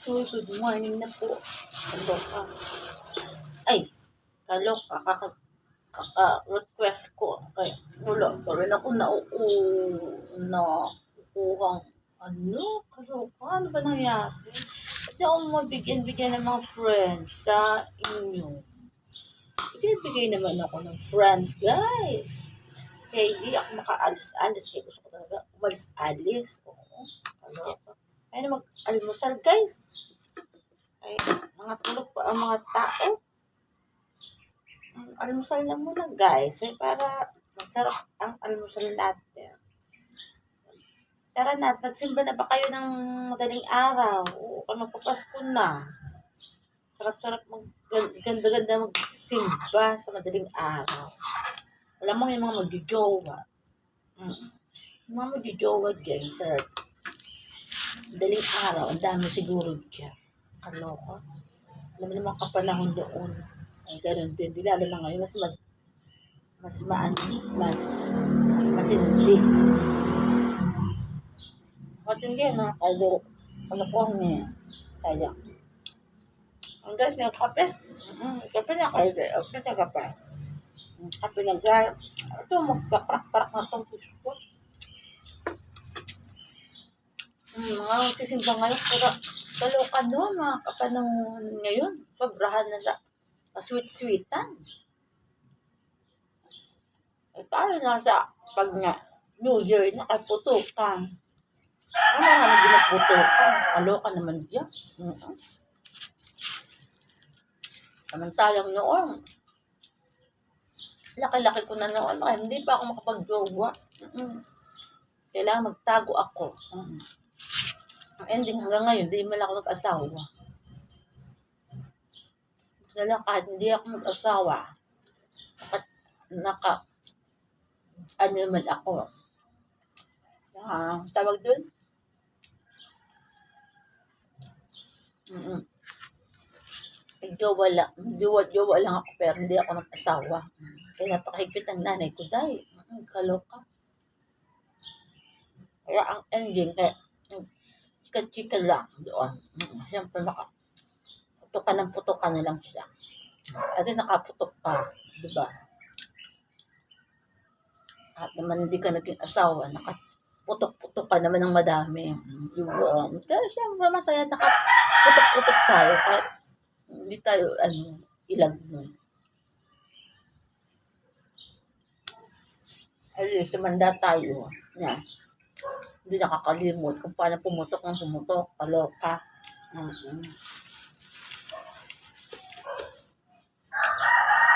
Uy, good morning na po. Kaloka. Ay, kaloka. Kaka-request ko. Kaya, wala pa rin ako nakukuhang kaloka. Ano ba nangyari? Kasi ako mabigyan-bigyan ng mga friends sa inyo. Bigyan-bigay naman ako ng friends, guys. Kaya hindi ako makaalis-alis. Kaya gusto ko talaga umalis-alis. Oo, kaloka. Ay, mag-almusal, guys. Ay, mga tulog pa ang mga tao. Almusal na muna, guys. Ay, para masarap ang almusal natin. Tara na, nagsimba na ba kayo ng madaling araw? Oo, magpapasko na. Sarap-sarap ganda-ganda magsimba sa madaling araw. Alam mo yung mga magjojowa. Yung mga magjojowa dyan sa madaling araw, ang dami siguro dyan. Kaloka. Alam mo naman kapanahon doon. Ay, ganun din. Di lalo na ngayon, mas matindi. Matindi na kalokohan niya. Kaya. Ang guys, yung kape. Kape na kayo. Kape na kape. Kape na guys. Ito, magkakrak-krak na itong biskot. Mga magsisimba ngayon. Kaloka doon, mga kapanahon ngayon. Sobrahan na sa sweet-sweetan. Eh, paano na sa pag nga New Year, nakaputukan. Ano nga na ginagputukan? Kaloka naman diyan. Samantalang noon, laki-laki ko na noon. Ay, hindi pa ako makapag-jowa. Kailangan magtago ako. Ang ending hanggang ngayon, hindi man ako nag-asawa. Kahit hindi ako mag-asawa, ano naman ako. Tawag dun? Jowa lang ako, pero hindi ako nag-asawa. Kaya napakahigpit ang nanay ko dahil. Kaloka. Kaya ang ending, kaya chika-chika lang doon. Siyempre, putukan na lang siya. At nakaputok pa, di ba? At naman hindi ka naging asawa, nakaputok-putok ka naman ng madami. Diba? Kaya siyempre masaya, nakaputok-putok tayo. Kahit hindi tayo, ilag nun. At least, tumanda tayo. Yan. Hindi nakakalimot kung paano pumutok. Kaloka.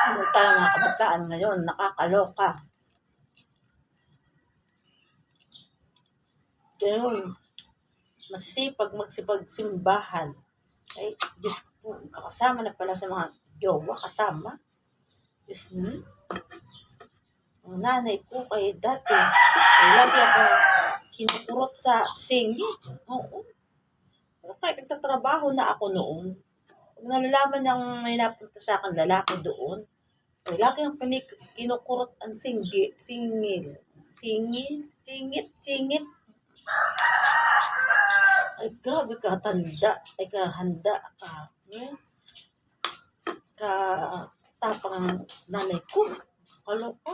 Ano tayo mga kabataan ngayon, nakakaloka. Ngayon, masisipag magsipagsimbahan. Ay, Diyos po, kasama na pala sa mga jowa, kasama. Diyos mo. Ang nanay ko kay dati, lagi ako kinukurot sa singit. Oo. Kahit nagtatrabaho na ako noon, pag nalalaman niyang may napunta sa akin lalaki doon, ay lagi ang kinukurot ang singit. Ay, grabe ka, tanda. Ay, kahanda ka. Katapang ang nanay ko. Kaloka.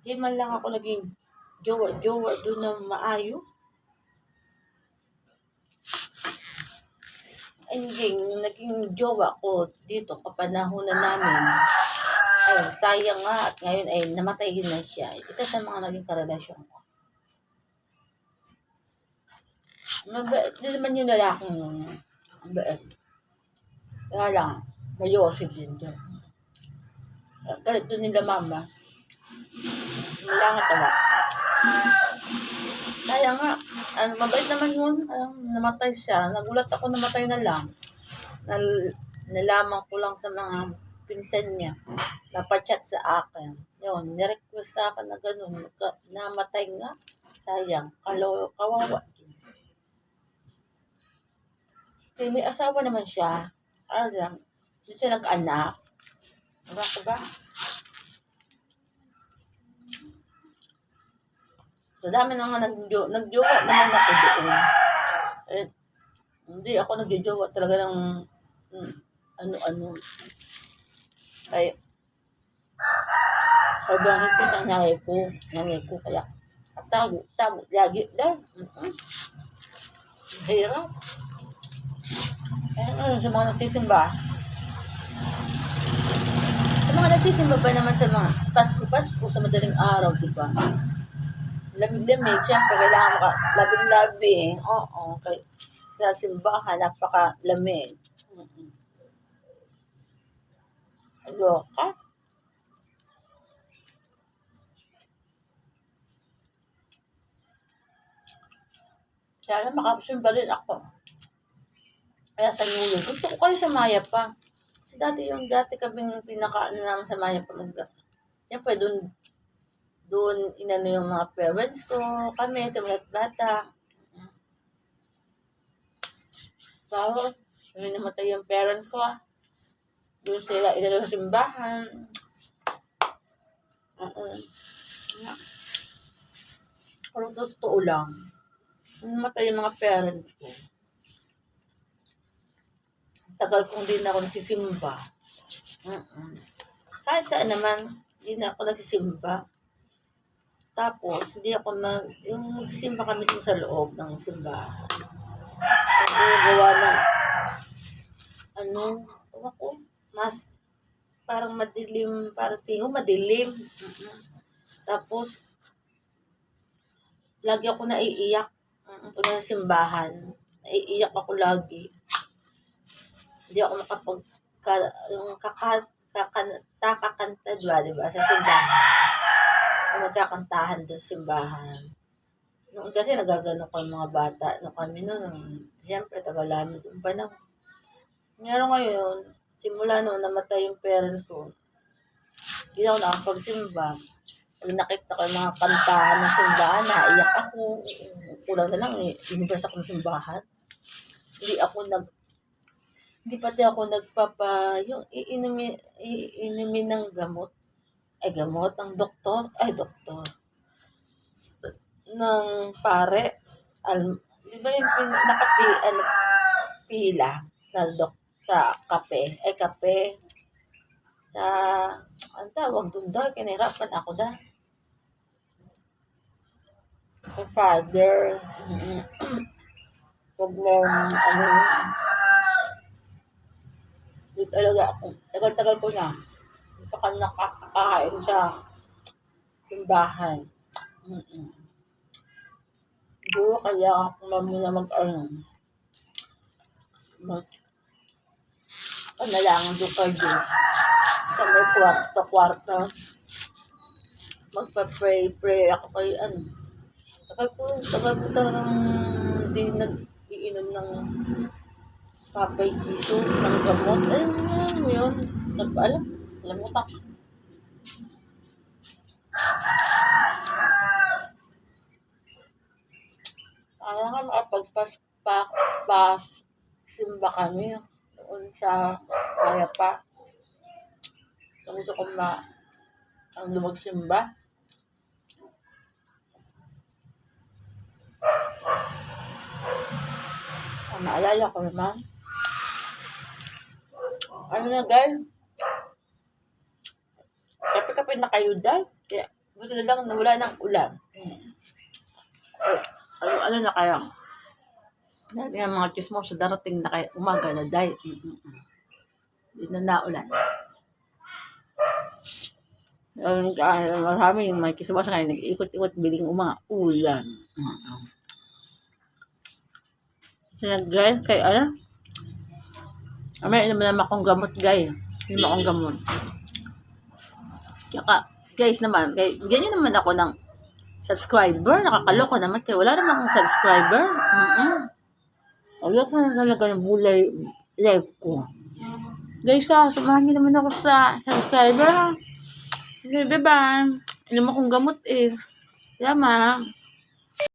Di man lang ako naging jowa doon na maayos. Ending, naging jowa ko dito, kapanahonan namin. Ay, sayang nga. At ngayon ay namatay na siya. Isa sa mga naging karelasyon ko. Mabait din naman yung lalaking yun. Mabait. Kaya lang, mayosi din doon. Galit doon nila mama. Wala nga tawa. Kaya nga, mabait naman yun. Namatay siya. Nagulat ako, namatay na lang. Nalaman ko lang sa mga pinsan niya. Napachat sa akin. Yun, nirequest sa akin na gano'n. Namatay nga. Sayang. Kawawa. Kasi may asawa naman siya. Hindi siya nag-anak. Diba ba? So, dami na nga nagjowa naman ako doon. Eh, hindi ako nagjojowa talaga ng ano-ano. Ay, sobrang higpit ang nanay ko, kaya tago, lagi lang. Hirap. Eh, sa mga nagsisimba, ba naman sa mga Pasko, sa madaling araw, di ba? Lamig-lamig, syempre, kailangan labing-labi. Oo, kay sa simbahan, napaka-lamig. Loka. Kaya makasimba rin ako. Kaya sa New Year, gusto ko kayo sa Maya pa. Kasi dati kaming pinakaano namin sa Maya pa. Siyempre, doon inano yung mga parents ko, kami, sa mga bata. Tapos, yun namatay yung parents ko. Doon sila inano sa simbahan. Pero totoo lang, namatay yung mga parents ko. Tagal kong din ako nagsisimba. Kahit saan naman, hindi na ako nagsisimba. Tapos, hindi ako yung nagsisimba kami sa loob ng simbahan. Ako gawa ng, ako, mas, parang madilim, parang madilim. Tapos, lagi ako naiiyak. Pag nasa simbahan, naiiyak ako lagi. Hindi ako kakakanta, diba, sa simbahan. Magkakantahan doon sa simbahan. Noon kasi nagagano ko yung mga bata. Kami noon, siyempre, tagal-lamin doon pa na. Ngayon ngayon, simula noon, namatay yung parents ko. Hindi ako nakapagsimba. Pag nakita ko yung mga kantahan ng simbahan, naiyak ako. Kulang na lang, inibas ako ng simbahan. Hindi pati ako yung iinumin ng gamot. Gamot ng doktor. Ng pare. Di ba yung pila sa kape? Kape. Sa, ang tawag doon daw, kinahirapan ako da. Sa father. Huwag mo, di talaga ako. Tagal-tagal ko na. Hindi pa ka nakakakain sa simbahan. Siguro kaya ako mamuna panalangin doon kay Diyos. Sa may kwarto. Magpa-pray ako kay Tagal ko talagang hindi nag-iinom ng Papay Jesus, ng gamot. Alam mo yun? Alam mo tak. Kaya nga makapagsimba kami noon sa kaya pa. Gusto ko magsimba. Naalala ko naman. Guys? Kape-kape na kayo dahil. Kaya gusto na lang na wala ng ulan. Ano na kaya? Dahil nga mga chismos sa darating na kaya umaga na dahil. Hindi na naulan. Marami yung mga chismos ngayon nag-ikot-ikot biling mga ulan. Guys, kay may naman akong gamot, guys. May akong gamot. Kaya, guys naman, ganyan naman ako ng subscriber. Nakakaloko naman kaya wala naman akong subscriber. Ayoko na talaga ng bulay live ko. Guys, samahan niyo naman ako sa subscriber. Okay, bye-bye. Inom akong gamot Salamat.